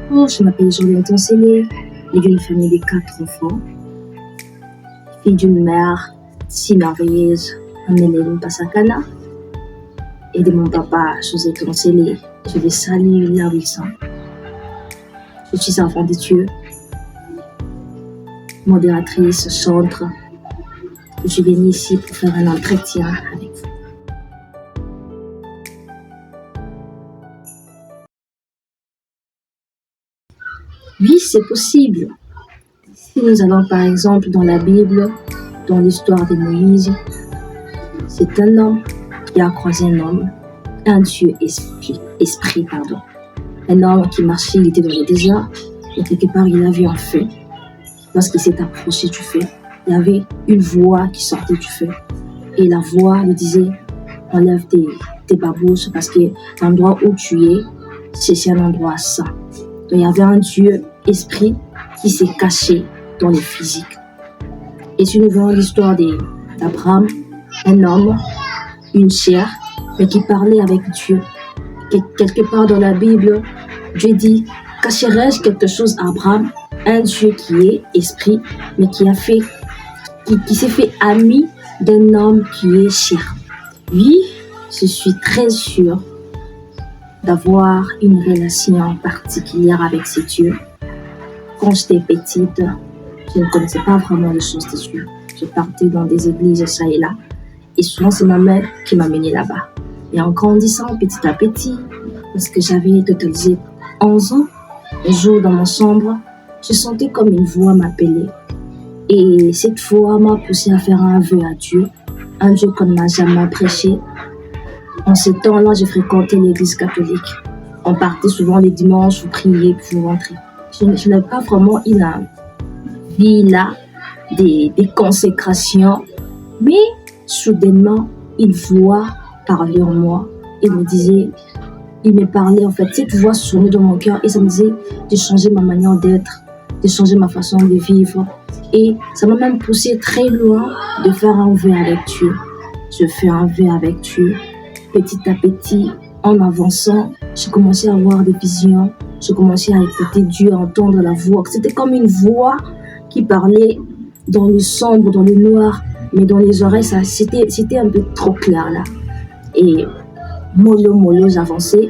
Oh, je m'appelle Jolene Toncelé et d'une famille de 4 enfants, fille d'une mère si merveilleuse, Amélie Passakana, et de mon papa, José Toncelé. Je les salue là où ils sont. Je suis enfant de Dieu, modératrice, chantre. Je suis venue ici pour faire un entretien avec vous. Oui, c'est possible. Si nous allons par exemple dans la Bible, dans l'histoire de Moïse, c'est un homme qui a croisé un homme, un Dieu esprit. Un homme qui marchait, il était dans le désert, et quelque part il a vu un feu. Lorsqu'il s'est approché du feu, il y avait une voix qui sortait du feu. Et la voix lui disait, enlève tes babouches parce que l'endroit où tu es, c'est un endroit saint. Donc il y avait un Dieu esprit qui s'est caché dans le physique. Et si nous voyons l'histoire d'Abraham, un homme, une chair, mais qui parlait avec Dieu. Quelque part dans la Bible, Dieu dit, cacherai-je quelque chose à Abraham, un Dieu qui est esprit, mais qui s'est fait ami d'un homme qui est chair. Oui, je suis très sûre d'avoir une relation particulière avec ce Dieu. Quand j'étais petite, je ne connaissais pas vraiment les choses de Dieu. Je partais dans des églises ça et là, et souvent c'est ma mère qui m'a menée là-bas. Et en grandissant petit à petit, parce que j'avais totalisé 11 ans, un jour dans mon chambre, je sentais comme une voix m'appeler. Et cette voix m'a poussé à faire un vœu à Dieu, un Dieu qu'on ne m'a jamais prêché. En ce temps-là, j'ai fréquenté l'église catholique. On partait souvent les dimanches pour prier, pour rentrer. Je n'avais pas vraiment une vie là, des consécrations, mais soudainement, une voix parlait en moi et me disait, il me parlait en fait, cette voix sonnait dans mon cœur et ça me disait de changer ma manière d'être, de changer ma façon de vivre. Et ça m'a même poussé très loin de faire un vœu avec Dieu. Je fais un vœu avec Dieu. Petit à petit, en avançant, j'ai commencé à avoir des visions. J'ai commencé à écouter Dieu, à entendre la voix. C'était comme une voix qui parlait dans le sombre, dans le noir, mais dans les oreilles, c'était un peu trop clair là. Et mollo, j'avançais.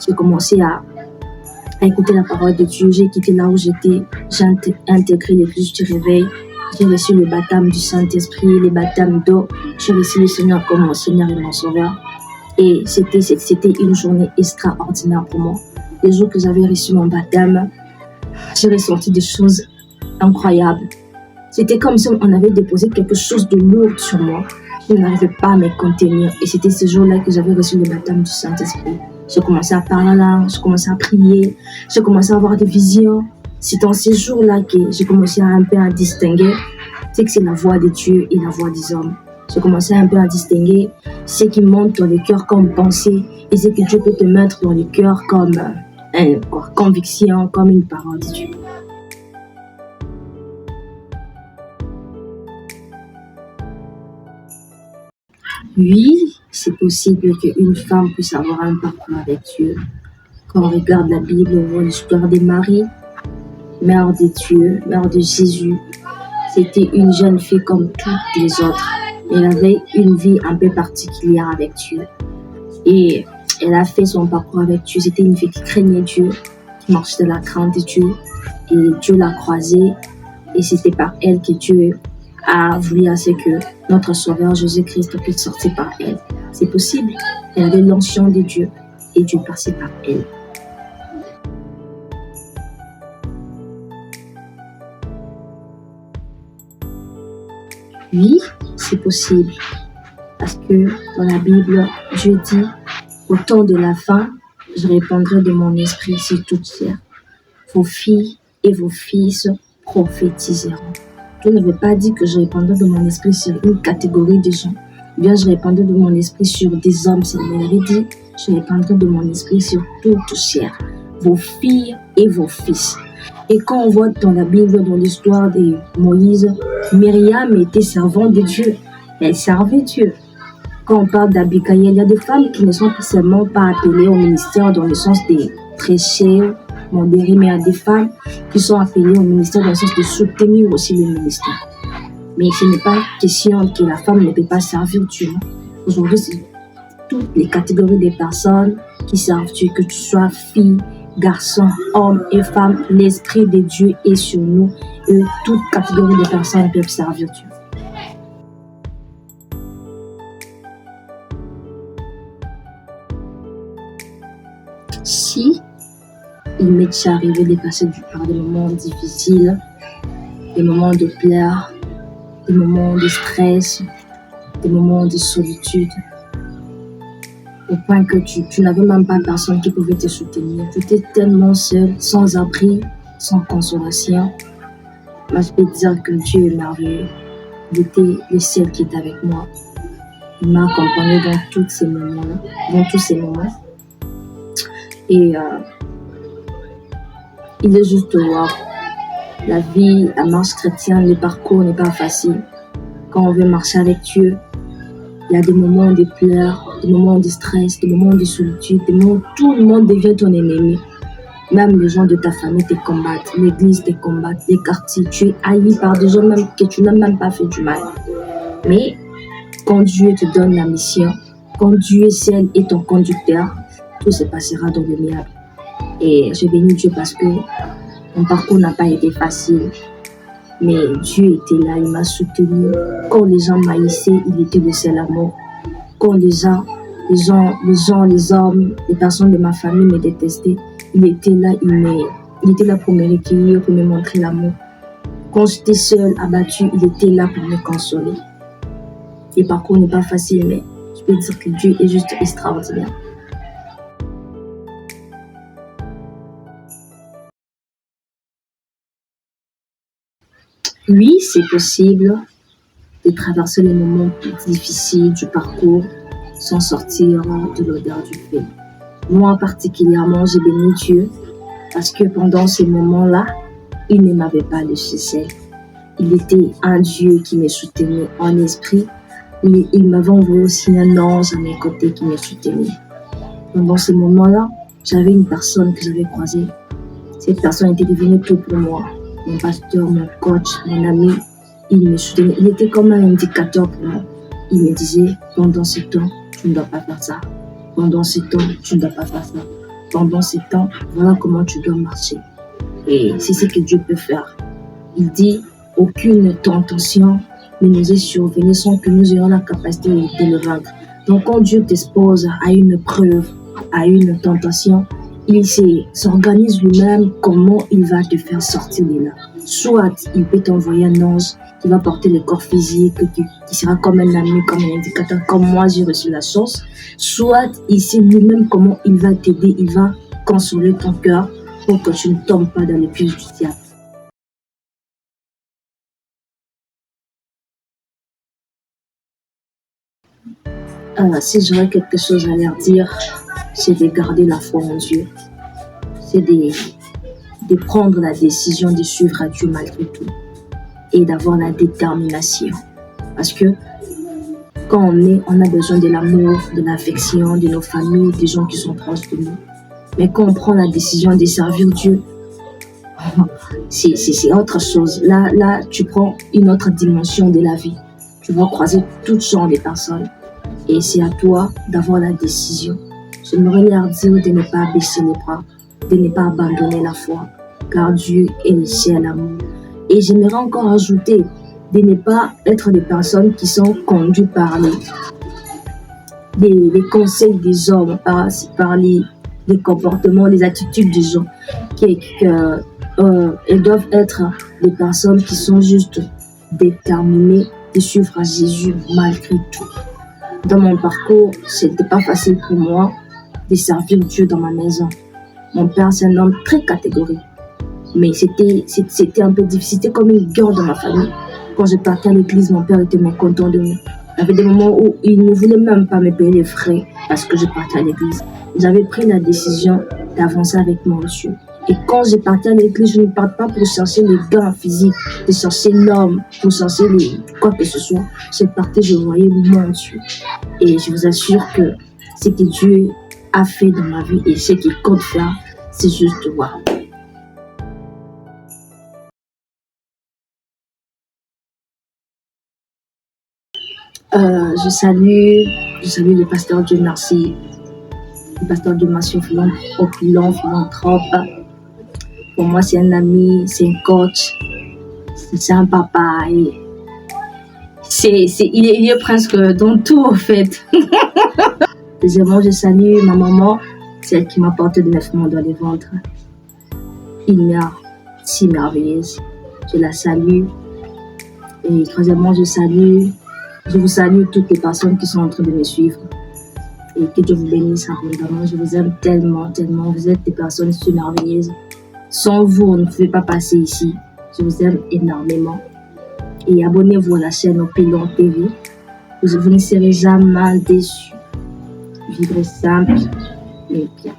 J'ai commencé à écouter la parole de Dieu. J'ai quitté là où j'étais. J'ai intégré l'église du réveil. J'ai reçu le baptême du Saint-Esprit, le baptême d'eau. J'ai reçu le Seigneur comme mon Seigneur et mon Sauveur. Et c'était une journée extraordinaire pour moi. Les jours que j'avais reçu mon baptême, j'ai ressenti des choses incroyables. C'était comme si on avait déposé quelque chose de lourd sur moi. Je n'arrivais pas à me contenir. Et c'était ce jour-là que j'avais reçu le baptême du Saint-Esprit. J'ai commencé à parler en langue, j'ai commencé à prier, j'ai commencé à avoir des visions. C'est dans ces jours-là que j'ai commencé un peu à distinguer ce que c'est la voix de Dieu et la voix des hommes. J'ai commencé un peu à distinguer ce qui monte dans le cœur comme pensée et ce que Dieu peut te mettre dans le cœur comme conviction, comme une parole de Dieu. Oui, c'est possible qu'une femme puisse avoir un parcours avec Dieu. Quand on regarde la Bible, on voit l'histoire de Marie, mère de Dieu, mère de Jésus. C'était une jeune fille comme toutes les autres. Elle avait une vie un peu particulière avec Dieu. Et elle a fait son parcours avec Dieu. C'était une fille qui craignait Dieu, qui marchait dans la crainte de Dieu. Et Dieu l'a croisée. Et c'était par elle que Dieu a voulu à ce que notre Sauveur Jésus-Christ puisse sortir par elle. C'est possible. Elle avait l'onction de Dieu et Dieu passait par elle. Oui, c'est possible. Parce que dans la Bible, Dieu dit, au temps de la fin, je répandrai de mon esprit sur toute chair. Vos filles et vos fils prophétiseront. Dieu ne veut pas dire que je répandrai de mon esprit sur une catégorie de gens. Bien, je répandrai de mon esprit sur des hommes seulement. Il avait dit, je répandrai de mon esprit sur toute chair. Vos filles et vos fils. Et quand on voit dans la Bible, dans l'histoire de Moïse, Myriam était servante de Dieu. Elle servait Dieu. Quand on parle d'Abigail, il y a des femmes qui ne sont seulement pas appelées au ministère dans le sens de prêcher, modéré, mais il y a des femmes qui sont appelées au ministère dans le sens de soutenir aussi le ministère. Mais ce n'est pas question que la femme ne peut pas servir Dieu. Aujourd'hui, c'est toutes les catégories de personnes qui servent Dieu, que tu sois fille, garçon, homme et femme, l'Esprit de Dieu est sur nous et toutes catégories de personnes peuvent servir Dieu. Si il m'est déjà arrivé de passer par des moments difficiles, des moments de pleurs, des moments de stress, des moments de solitude, au point que tu n'avais même pas personne qui pouvait te soutenir. Tu étais tellement seul, sans abri, sans consolation. Moi, je peux te dire que Dieu est merveilleux. Il était le seul qui était avec moi. Il m'a accompagné dans tous ces moments. Et il est juste wow. La vie, la marche chrétienne, le parcours n'est pas facile. Quand on veut marcher avec Dieu, il y a des moments de pleurs, des moments de stress, des moments de solitude, des moments où tout le monde devient ton ennemi. Même les gens de ta famille te combattent, l'église te combat, les quartiers, tu es haï par des gens même que tu n'as même pas fait du mal. Mais quand Dieu te donne la mission, quand Dieu seul est ton conducteur, tout se passera dans le miracle. Et je bénis Dieu parce que mon parcours n'a pas été facile. Mais Dieu était là, il m'a soutenu. Quand les gens m'haïssaient, il était le seul amour. Quand les hommes, les personnes de ma famille me détestaient, il était là, il était là pour me recueillir, pour me montrer l'amour. Quand j'étais seule, abattue, il était là pour me consoler. Le parcours n'est pas facile, mais je peux dire que Dieu est juste extraordinaire. Oui, c'est possible de traverser les moments plus difficiles du parcours sans sortir de l'odeur du feu. Moi particulièrement, j'ai béni Dieu parce que pendant ces moments-là, il ne m'avait pas laissé seul. Il était un Dieu qui me soutenait en esprit, mais il m'avait envoyé aussi un ange à mes côtés qui me soutenait. Pendant ces moments-là, j'avais une personne que j'avais croisée. Cette personne était devenue tout pour moi. Mon pasteur, mon coach, mon ami, il me soutenait. Il était comme un indicateur pour moi. Il me disait, pendant ce temps, tu ne dois pas faire ça. Pendant ce temps, tu ne dois pas faire ça. Pendant ce temps, voilà comment tu dois marcher. Et c'est ce que Dieu peut faire. Il dit, aucune tentation ne nous est survenue sans que nous ayons la capacité de le vaincre. Donc quand Dieu t'expose à une preuve, à une tentation, il s'organise lui-même comment il va te faire sortir de là. Soit il peut t'envoyer un ange qui va porter le corps physique, qui sera comme un ami, comme un indicateur, comme moi j'ai reçu la chance. Soit il sait lui-même comment il va t'aider, il va consoler ton cœur pour que tu ne tombes pas dans les pièges du diable. Si j'aurais quelque chose à leur dire, c'est de garder la foi en Dieu. C'est de prendre la décision de suivre à Dieu malgré tout et d'avoir la détermination. Parce que quand on a besoin de l'amour, de l'affection, de nos familles, des gens qui sont proches de nous. Mais quand on prend la décision de servir Dieu, c'est autre chose. Là, tu prends une autre dimension de la vie. Tu vas croiser toutes sortes de personnes. Et c'est à toi d'avoir la décision. J'aimerais leur dire de ne pas baisser les bras, de ne pas abandonner la foi, car Dieu est le seul amour. Et j'aimerais encore ajouter de ne pas être des personnes qui sont conduites par les conseils des hommes, par les comportements, les attitudes des gens. Elles doivent être des personnes qui sont juste déterminées de suivre à Jésus malgré tout. Dans mon parcours, c'était pas facile pour moi de servir Dieu dans ma maison. Mon père, c'est un homme très catégorique. Mais c'était un peu difficile. C'était comme une guerre dans ma famille. Quand je partais à l'église, mon père était mécontent de moi. Il y avait des moments où il ne voulait même pas me payer les frais parce que je partais à l'église. J'avais pris la décision d'avancer avec mon Dieu. Et quand je partais à l'église, je ne partais pas pour chercher les gains physiques, de chercher l'homme, pour chercher quoi que ce soit. Je partais, je voyais mon Dieu. Et je vous assure que ce que Dieu a fait dans ma vie et ce qu'il compte faire, c'est juste voir. Je salue le pasteur Dieu merci. Le pasteur Dieu merci opulent, philanthrope. Pour moi, c'est un ami, c'est un coach, c'est un papa. Et il est presque dans tout, en fait. Deuxièmement, je salue ma maman, celle qui m'a porté de 9 mois dans les ventres. Une mère si merveilleuse. Je la salue. Et troisièmement, je vous salue toutes les personnes qui sont en train de me suivre. Et que Dieu vous bénisse abondamment. Je vous aime tellement, tellement. Vous êtes des personnes si merveilleuses. Sans vous, on ne pouvait pas passer ici. Je vous aime énormément. Et abonnez-vous à la chaîne Opulent TV. Vous ne serez jamais déçus. Vivre simple et bien.